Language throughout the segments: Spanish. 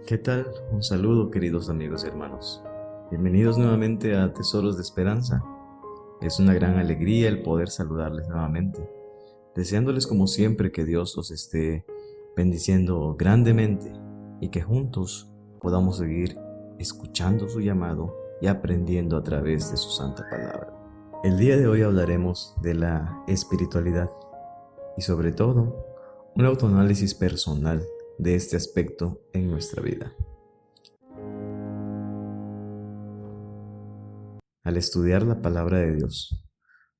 ¿Qué tal? Un saludo, queridos amigos y hermanos. Bienvenidos nuevamente a Tesoros de Esperanza. Es una gran alegría el poder saludarles nuevamente, deseándoles como siempre que Dios los esté bendiciendo grandemente y que juntos podamos seguir escuchando su llamado y aprendiendo a través de su santa palabra. El día de hoy hablaremos de la espiritualidad y sobre todo un autoanálisis personal de este aspecto en nuestra vida. Al estudiar la palabra de Dios,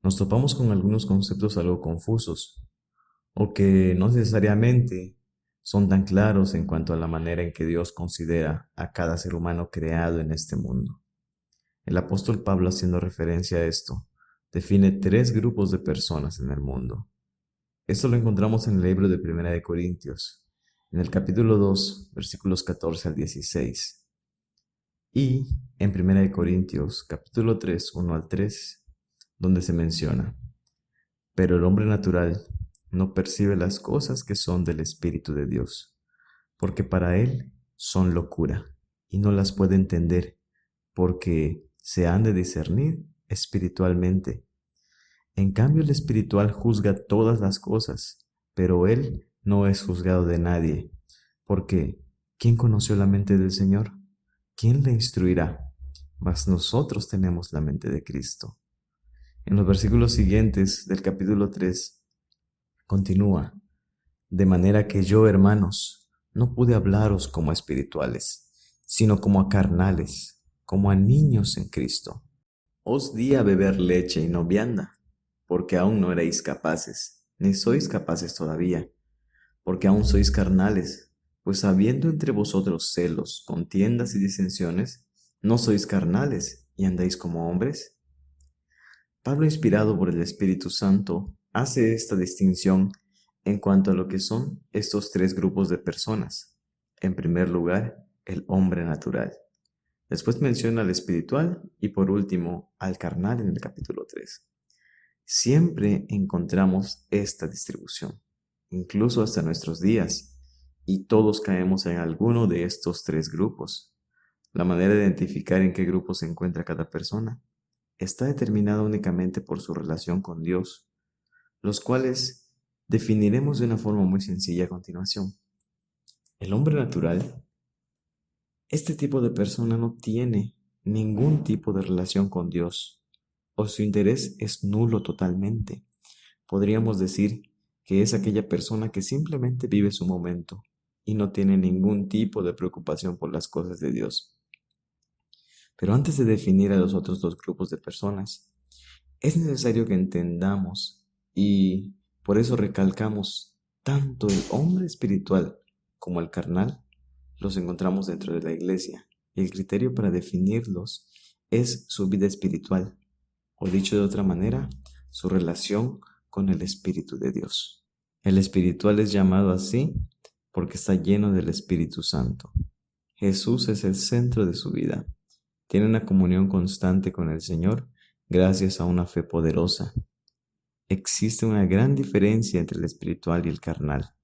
nos topamos con algunos conceptos algo confusos o que no necesariamente son tan claros en cuanto a la manera en que Dios considera a cada ser humano creado en este mundo. El apóstol Pablo, haciendo referencia a esto, define tres grupos de personas en el mundo. Esto lo encontramos en el libro de Primera de Corintios, en el capítulo 2, versículos 14 al 16. Y en Primera de Corintios, capítulo 3, 1 al 3, donde se menciona: pero el hombre natural no percibe las cosas que son del Espíritu de Dios, porque para él son locura, y no las puede entender, porque se han de discernir espiritualmente. En cambio, el espiritual juzga todas las cosas, pero él no es juzgado de nadie, porque ¿quién conoció la mente del Señor? ¿Quién le instruirá? Mas nosotros tenemos la mente de Cristo. En los versículos siguientes del capítulo 3 continúa: de manera que yo, hermanos, no pude hablaros como a espirituales, sino como a carnales, como a niños en Cristo. Os di a beber leche y no vianda, porque aún no erais capaces, ni sois capaces todavía, porque aún sois carnales, pues habiendo entre vosotros celos, contiendas y disensiones, ¿no sois carnales y andáis como hombres? Pablo, inspirado por el Espíritu Santo, hace esta distinción en cuanto a lo que son estos tres grupos de personas. En primer lugar, el hombre natural. Después menciona al espiritual y por último al carnal en el capítulo 3. Siempre encontramos esta distribución, incluso hasta nuestros días, y todos caemos en alguno de estos tres grupos. La manera de identificar en qué grupo se encuentra cada persona está determinada únicamente por su relación con Dios, los cuales definiremos de una forma muy sencilla a continuación. El hombre natural, este tipo de persona no tiene ningún tipo de relación con Dios, o su interés es nulo totalmente. Podríamos decir que es aquella persona que simplemente vive su momento y no tiene ningún tipo de preocupación por las cosas de Dios. Pero antes de definir a los otros dos grupos de personas, es necesario que entendamos, y por eso recalcamos, tanto el hombre espiritual como el carnal los encontramos dentro de la iglesia, y el criterio para definirlos es su vida espiritual, o dicho de otra manera, su relación con el Espíritu de Dios. El espiritual es llamado así porque está lleno del Espíritu Santo. Jesús es el centro de su vida. Tiene una comunión constante con el Señor gracias a una fe poderosa. Existe una gran diferencia entre el espiritual y el carnal,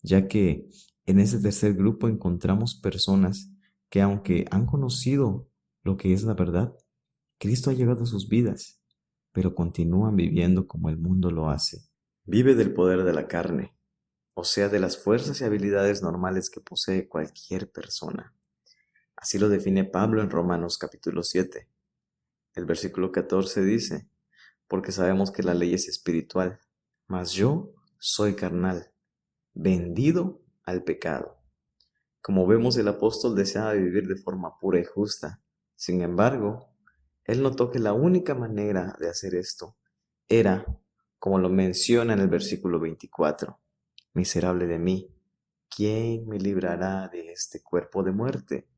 ya que en ese tercer grupo encontramos personas que, aunque han conocido lo que es la verdad, Cristo ha llegado a sus vidas, pero continúan viviendo como el mundo lo hace. Vive del poder de la carne, o sea, de las fuerzas y habilidades normales que posee cualquier persona. Así lo define Pablo en Romanos capítulo 7. El versículo 14 dice: porque sabemos que la ley es espiritual, mas yo soy carnal, vendido al pecado. Como vemos, el apóstol deseaba vivir de forma pura y justa. Sin embargo, él notó que la única manera de hacer esto era, como lo menciona en el versículo 24, miserable de mí, ¿quién me librará de este cuerpo de muerte?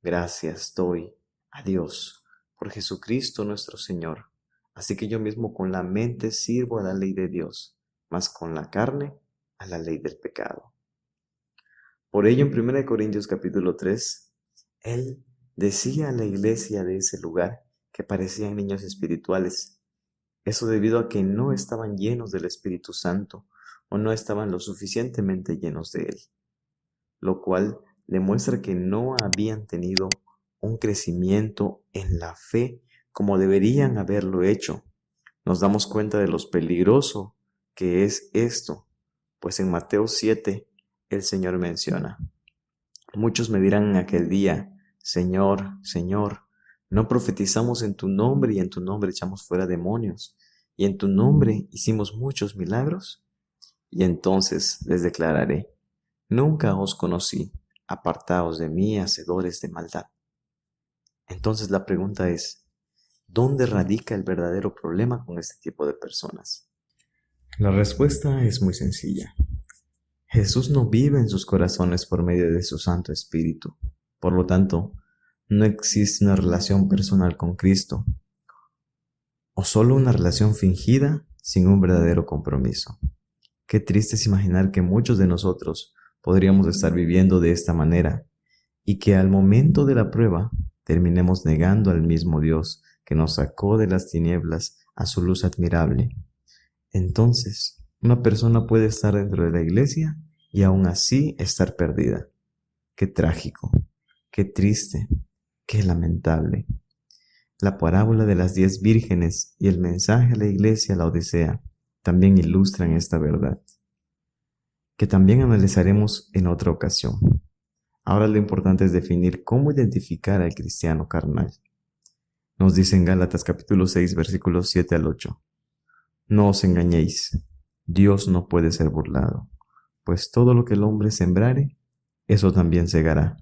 Gracias doy a Dios por Jesucristo nuestro Señor. Así que yo mismo con la mente sirvo a la ley de Dios, mas con la carne a la ley del pecado. Por ello, en 1 Corintios capítulo 3, él decía a la iglesia de ese lugar que parecían niños espirituales. Eso debido a que no estaban llenos del Espíritu Santo o no estaban lo suficientemente llenos de él, lo cual demuestra que no habían tenido un crecimiento en la fe como deberían haberlo hecho. Nos damos cuenta de lo peligroso que es esto, pues en Mateo 7 el Señor menciona: muchos me dirán en aquel día: Señor, Señor, ¿no profetizamos en tu nombre y en tu nombre echamos fuera demonios y en tu nombre hicimos muchos milagros? Y entonces les declararé: nunca os conocí, apartaos de mí, hacedores de maldad. Entonces la pregunta es: ¿dónde radica el verdadero problema con este tipo de personas? La respuesta es muy sencilla. Jesús no vive en sus corazones por medio de su Santo Espíritu. Por lo tanto, no existe una relación personal con Cristo, o solo una relación fingida sin un verdadero compromiso. Qué triste es imaginar que muchos de nosotros podríamos estar viviendo de esta manera y que al momento de la prueba terminemos negando al mismo Dios que nos sacó de las tinieblas a su luz admirable. Entonces, una persona puede estar dentro de la iglesia y aún así estar perdida. Qué trágico, qué triste, qué lamentable. La parábola de las 10 vírgenes y el mensaje a la iglesia, la Odisea, también ilustran esta verdad, que también analizaremos en otra ocasión. Ahora lo importante es definir cómo identificar al cristiano carnal. Nos dice en Gálatas capítulo 6, versículos 7 al 8. No os engañéis, Dios no puede ser burlado, pues todo lo que el hombre sembrare, eso también segará.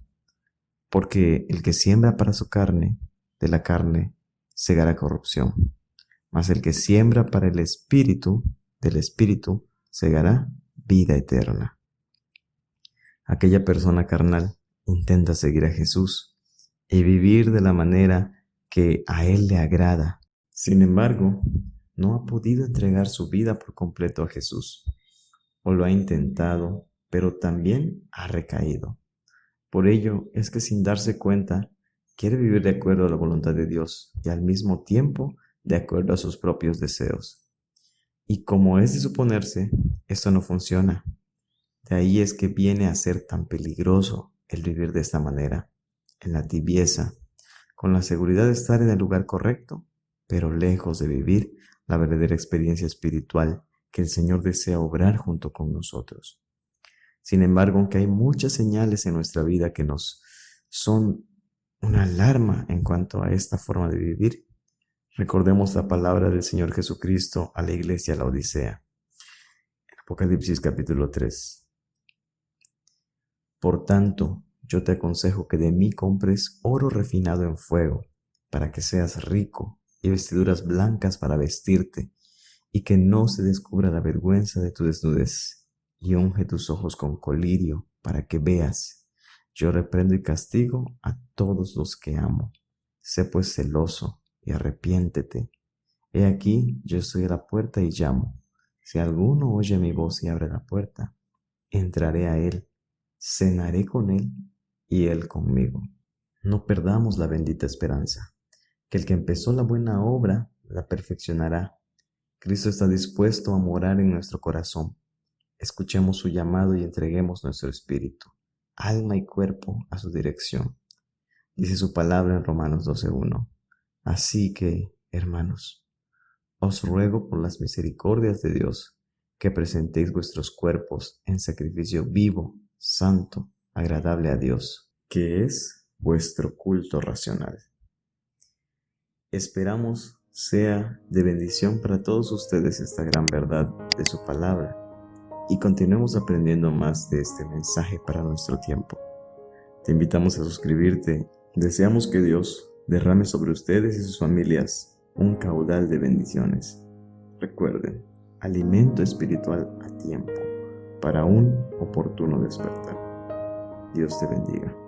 Porque el que siembra para su carne, de la carne segará corrupción. Mas el que siembra para el Espíritu, del Espíritu segará vida eterna. Aquella persona carnal intenta seguir a Jesús y vivir de la manera que a Él le agrada. Sin embargo, no ha podido entregar su vida por completo a Jesús, o lo ha intentado, pero también ha recaído. Por ello es que sin darse cuenta, quiere vivir de acuerdo a la voluntad de Dios y al mismo tiempo de acuerdo a sus propios deseos. Y como es de suponerse, esto no funciona. De ahí es que viene a ser tan peligroso el vivir de esta manera, en la tibieza, con la seguridad de estar en el lugar correcto, pero lejos de vivir la verdadera experiencia espiritual que el Señor desea obrar junto con nosotros. Sin embargo, aunque hay muchas señales en nuestra vida que nos son una alarma en cuanto a esta forma de vivir, recordemos la palabra del Señor Jesucristo a la iglesia, la Odisea. En Apocalipsis capítulo 3. Por tanto, yo te aconsejo que de mí compres oro refinado en fuego, para que seas rico, y vestiduras blancas para vestirte, y que no se descubra la vergüenza de tu desnudez, y unge tus ojos con colirio, para que veas. Yo reprendo y castigo a todos los que amo. Sé pues celoso y arrepiéntete. He aquí, yo estoy a la puerta y llamo. Si alguno oye mi voz y abre la puerta, entraré a él, cenaré con él y él conmigo. No perdamos la bendita esperanza, que el que empezó la buena obra la perfeccionará. Cristo está dispuesto a morar en nuestro corazón. Escuchemos su llamado y entreguemos nuestro espíritu, alma y cuerpo a su dirección. Dice su palabra en Romanos 12:1. Así que, hermanos, os ruego por las misericordias de Dios que presentéis vuestros cuerpos en sacrificio vivo, santo, agradable a Dios, que es vuestro culto racional. Esperamos sea de bendición para todos ustedes esta gran verdad de su palabra y continuemos aprendiendo más de este mensaje para nuestro tiempo. Te invitamos a suscribirte. Deseamos que Dios derrame sobre ustedes y sus familias un caudal de bendiciones. Recuerden, alimento espiritual a tiempo para un oportuno despertar. Dios te bendiga.